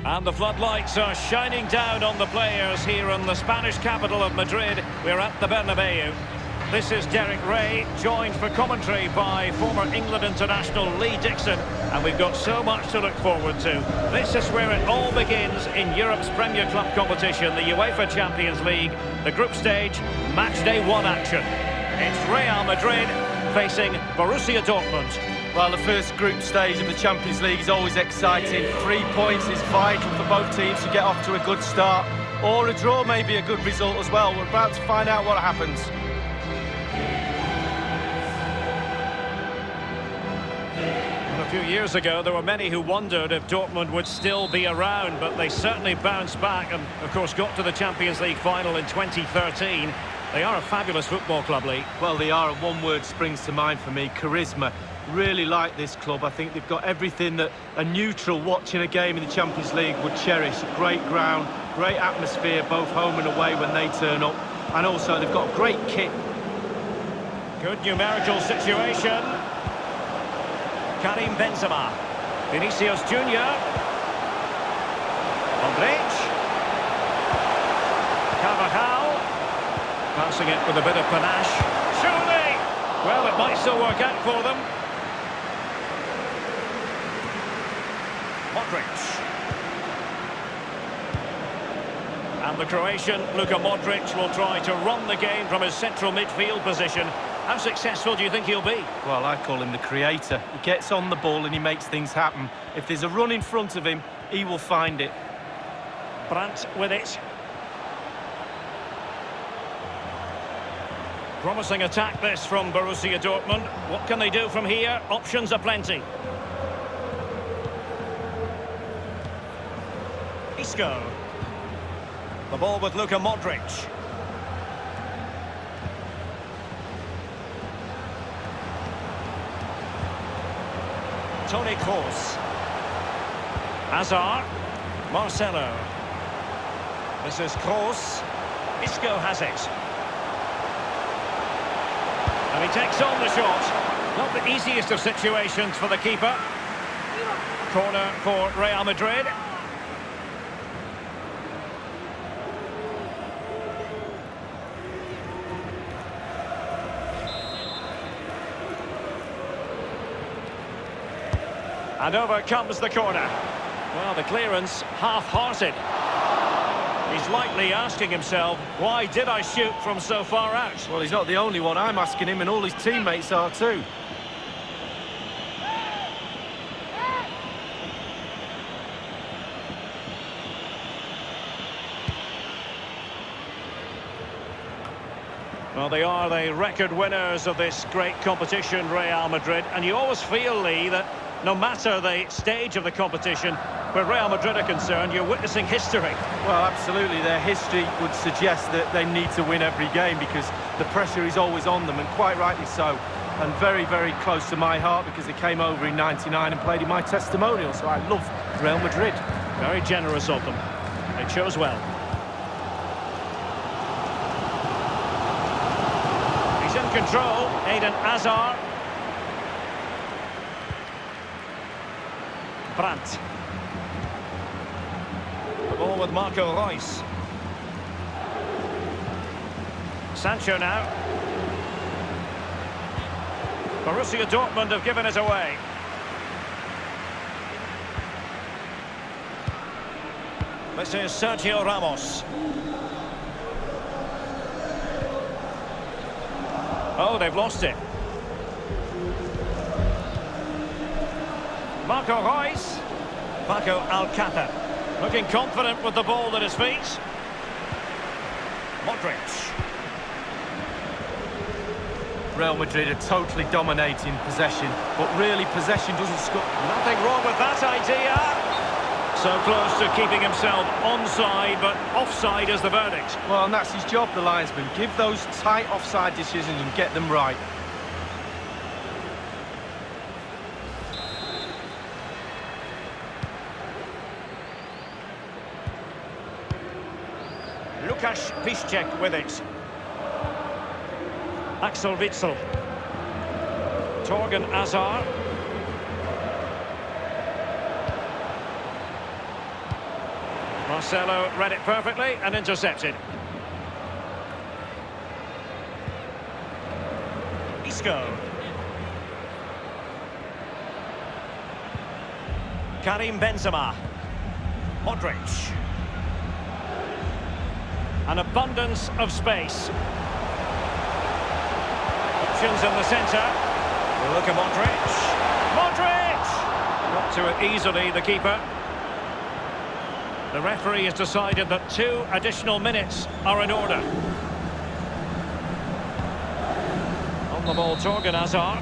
And the floodlights are shining down on the players here in the Spanish capital of Madrid. We're at the Bernabeu. This is Derek Ray, joined for commentary by former England international Lee Dixon. And we've got so much to look forward to. This is where it all begins in Europe's Premier Club competition, the UEFA Champions League, the group stage, match day 1 action. It's Real Madrid facing Borussia Dortmund. Well, the first group stage of the Champions League is always exciting. 3 points is vital for both teams to get off to a good start. Or a draw may be a good result as well. We're about to find out what happens. A few years ago, there were many who wondered if Dortmund would still be around, but they certainly bounced back and, of course, got to the Champions League final in 2013. They are a fabulous football club, Lee. Well, they are, and one word springs to mind for me: charisma. Really like this club. I think they've got everything that a neutral watching a game in the Champions League would cherish. A great ground, great atmosphere, both home and away when they turn up. And also, they've got a great kit. Good numerical situation. Karim Benzema. Vinicius Junior. Modric. Carvajal. Passing it with a bit of panache. Surely! Well, it might still work out for them. Modric. And the Croatian, Luka Modric, will try to run the game from his central midfield position. How successful do you think he'll be? Well, I call him the creator. He gets on the ball and he makes things happen. If there's a run in front of him, he will find it. Brandt with it. Promising attack this from Borussia Dortmund. What can they do from here? Options are plenty. Isco. The ball with Luka Modric. Toni Kroos. Hazard. Marcelo. This is Kroos. Isco has it. And he takes on the shot. Not the easiest of situations for the keeper. Corner for Real Madrid. And over comes the corner. Well, the clearance half-hearted. He's likely asking himself, why did I shoot from so far out? Well, he's not the only one. I'm asking him, and all his teammates are too. Well, they are the record winners of this great competition, Real Madrid. And you always feel, Lee, that no matter the stage of the competition, where Real Madrid are concerned, you're witnessing history. Well, absolutely. Their history would suggest that they need to win every game because the pressure is always on them, and quite rightly so. And very, very close to my heart because they came over in '99 and played in my testimonial, so I love Real Madrid. Very generous of them. They chose well. He's in control, Eden Hazard. Brandt. The ball with Marco Reus. Sancho now. Borussia Dortmund have given it away. This is Sergio Ramos. Oh, they've lost it. Marco Reus. Paco Alcácer. Looking confident with the ball at his feet. Modric. Real Madrid are totally dominating possession, but really possession doesn't score. Nothing wrong with that idea. So close to keeping himself onside, but offside is the verdict. Well, and that's his job, the linesman. Give those tight offside decisions and get them right. Lukasz Piszczek with it. Axel Witsel. Torgan Hazard. Marcelo read it perfectly and intercepted. Isco. Karim Benzema. Modric. An abundance of space. Options in the centre. Look at Modric. Modric! Got to it easily, the keeper. The referee has decided that 2 additional minutes are in order. On the ball, Torgan Hazard.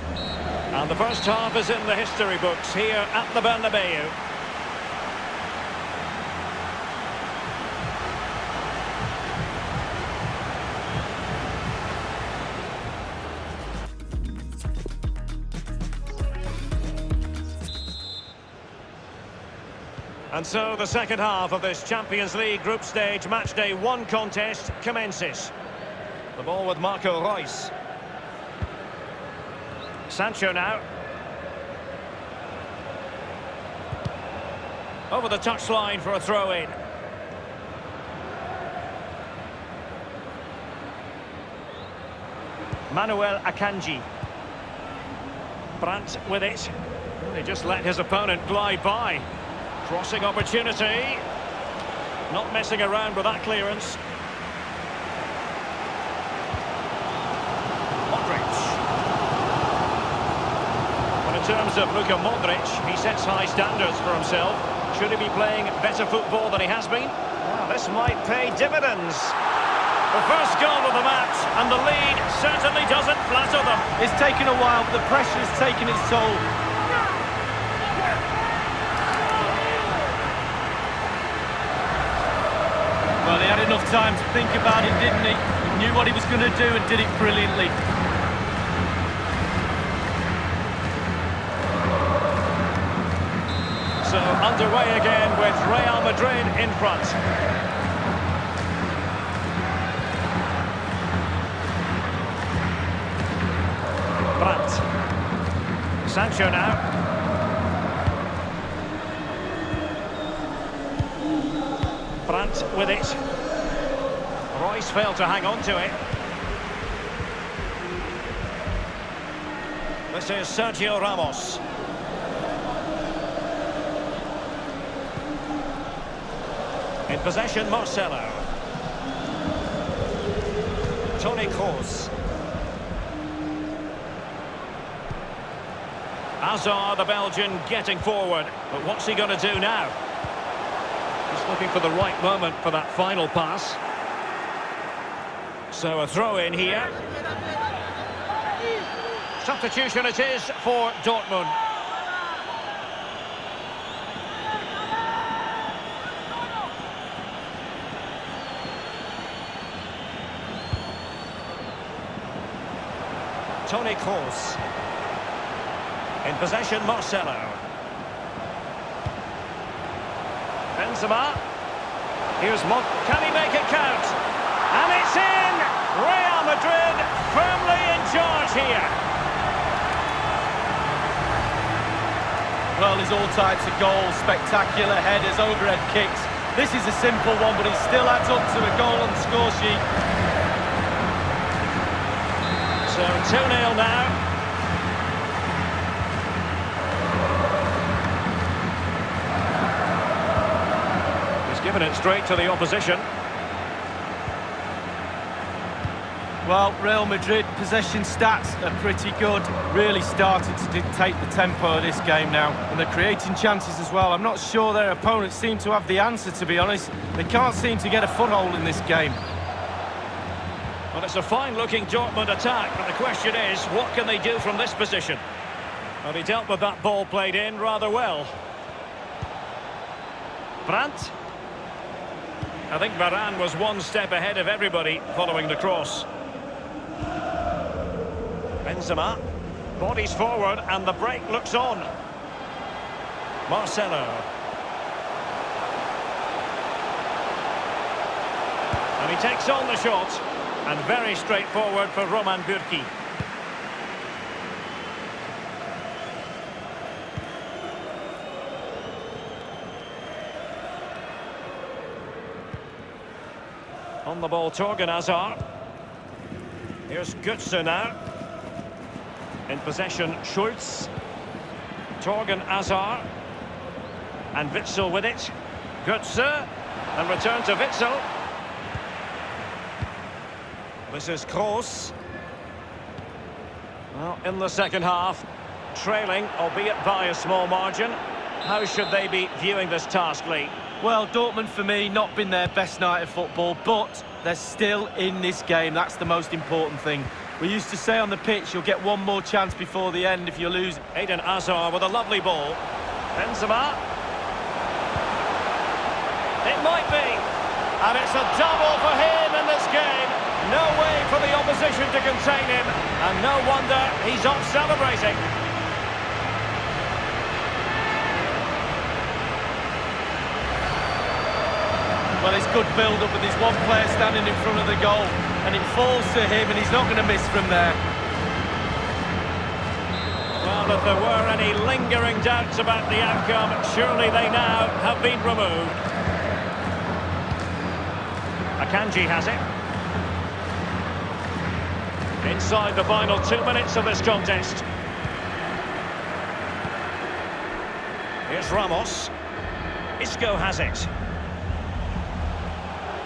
And the first half is in the history books here at the Bernabeu. And so the second half of this Champions League group stage matchday 1 contest commences. The ball with Marco Reus. Sancho now. Over the touchline for a throw-in. Manuel Akanji. Brandt with it. He just let his opponent glide by. Crossing opportunity. Not messing around with that clearance. Modric. Well, in terms of Luka Modric, he sets high standards for himself. Should he be playing better football than he has been? Well, this might pay dividends. The first goal of the match, and the lead certainly doesn't flatter them. It's taken a while, but the pressure has taken its toll. Well, he had enough time to think about it, didn't he? He knew what he was going to do and did it brilliantly. So underway again with Real Madrid in front. Brandt. Sancho now. Brandt with it. Royce failed to hang on to it. This is Sergio Ramos. In possession, Marcelo. Toni Kroos. Hazard, the Belgian, getting forward. But what's he going to do now? Just looking for the right moment for that final pass. So a throw-in here. Substitution it is for Dortmund. Toni Kroos. In possession, Marcelo. Benzema. Here's can he make it count? And it's in! Real Madrid firmly in charge here. Well, there's all types of goals, spectacular headers, overhead kicks. This is a simple one, but it still adds up to a goal on the score sheet. So 2-0 now. Given it straight to the opposition. Well, Real Madrid possession stats are pretty good. Really started to dictate the tempo of this game now. And they're creating chances as well. I'm not sure their opponents seem to have the answer, to be honest. They can't seem to get a foothold in this game. Well, it's a fine-looking Dortmund attack, but the question is, what can they do from this position? Well, he dealt with that ball played in rather well. Brandt. I think Varane was one step ahead of everybody following the cross. Benzema. Bodies forward and the break looks on. Marcelo. And he takes on the shot. And very straightforward for Roman Bürki. On the ball, Torgan Hazard. Here's Götze now. In possession, Schultz. Torgan Hazard. And Witsel with it. Götze. And return to Witsel. This is Kroos. Well, in the second half, trailing, albeit by a small margin. How should they be viewing this task, Lee? Well, Dortmund, for me, not been their best night of football, but they're still in this game. That's the most important thing. We used to say on the pitch, you'll get one more chance before the end if you lose. Eden Hazard with a lovely ball. Benzema. It might be. And it's a double for him in this game. No way for the opposition to contain him. And no wonder he's off celebrating. Well, it's good build-up with his one player standing in front of the goal. And it falls to him, and he's not going to miss from there. Well, if there were any lingering doubts about the outcome, surely they now have been removed. Akanji has it. Inside the final 2 minutes of this contest. Here's Ramos. Isco has it.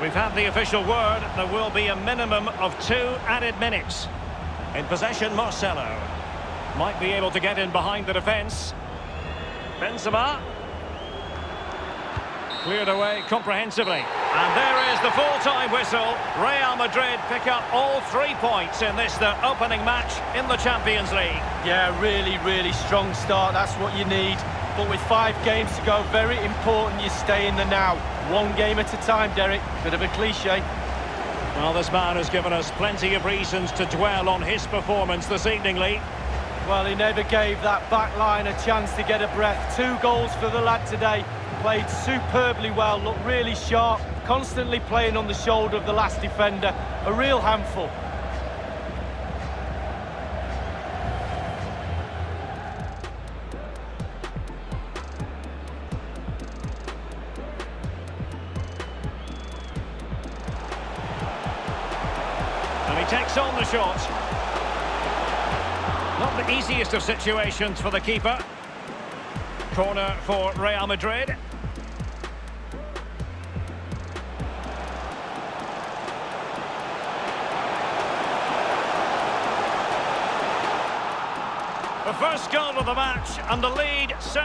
We've had the official word. There will be a minimum of 2 added minutes. In possession, Marcelo. Might be able to get in behind the defence. Benzema. Cleared away comprehensively. And there is the full-time whistle. Real Madrid pick up all 3 points in this, their opening match in the Champions League. Yeah, really, really strong start. That's what you need. But with 5 games to go, very important you stay in the now. 1 game at a time, Derek. Bit of a cliche. Well, this man has given us plenty of reasons to dwell on his performance this evening, Lee. Well, he never gave that back line a chance to get a breath. 2 goals for the lad today. Played superbly well, looked really sharp, constantly playing on the shoulder of the last defender. A real handful. And he takes on the shot. Not the easiest of situations for the keeper. Corner for Real Madrid. The first goal of the match, and the lead certainly